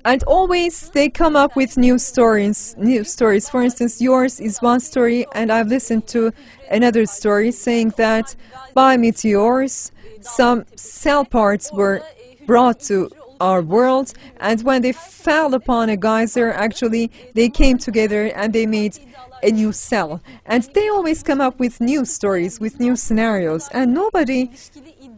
And always they come up with new stories. For instance, yours is one story, and I've listened to another story saying that by meteors, some cell parts were brought to our world, and when they fell upon a geyser, actually, they came together and they made a new cell. And they always come up with new stories, with new scenarios, and nobody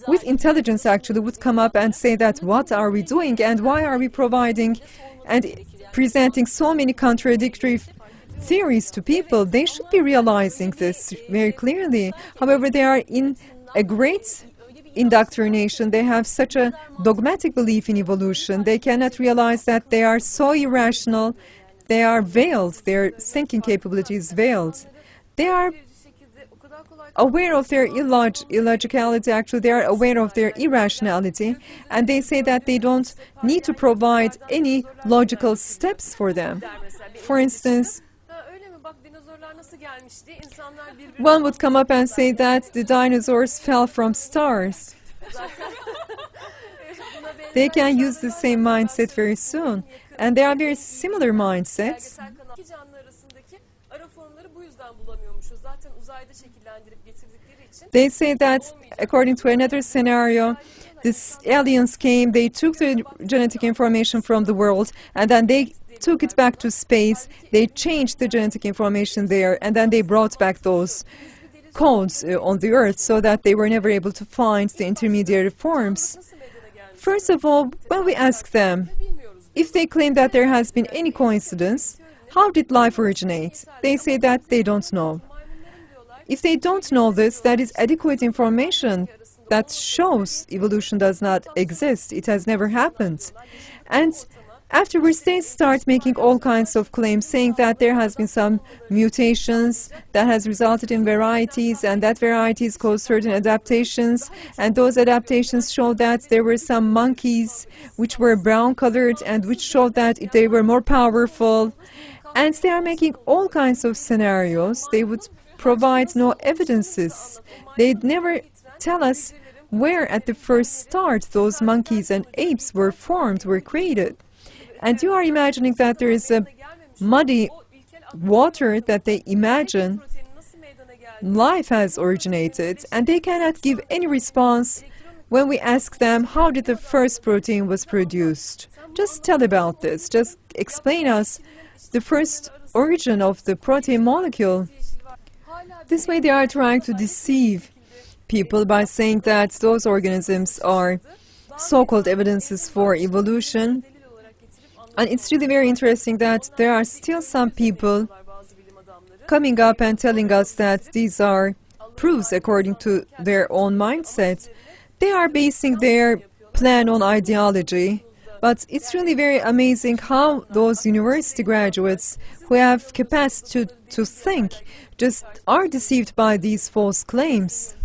with intelligence actually would come up and say that what are we doing and why are we providing and presenting so many contradictory theories to people. They should be realizing this very clearly. However, they are in a great indoctrination. They have such a dogmatic belief in evolution. They cannot realize that they are so irrational. They are veiled. Their thinking capability is veiled. They are aware of their illogicality, actually they are aware of their irrationality, and they say that they don't need to provide any logical steps for them. For instance, one would come up and say that the dinosaurs fell from stars. They can use the same mindset very soon, and they are very similar mindsets. They say that, according to another scenario, these aliens came, they took the genetic information from the world, and then they took it back to space, they changed the genetic information there, and then they brought back those codes on the Earth so that they were never able to find the intermediary forms. First of all, when we ask them, if they claim that there has been any coincidence, how did life originate? They say that they don't know. If they don't know this, that is adequate information that shows evolution does not exist. It has never happened. And afterwards, they start making all kinds of claims, saying that there has been some mutations that has resulted in varieties, and that varieties cause certain adaptations, and those adaptations show that there were some monkeys which were brown-colored and which showed that they were more powerful. And they are making all kinds of scenarios. They would provide no evidences. They'd never tell us where at the first start those monkeys and apes were formed, were created. And you are imagining that there is a muddy water that they imagine life has originated, and they cannot give any response when we ask them how did the first protein was produced. Just tell about this. Just explain us the first origin of the protein molecule. This way they are trying to deceive people by saying that those organisms are so-called evidences for evolution. And it's really very interesting that there are still some people coming up and telling us that these are proofs according to their own mindset. They are basing their plan on ideology. But it's really very amazing how those university graduates who have capacity to think just are deceived by these false claims.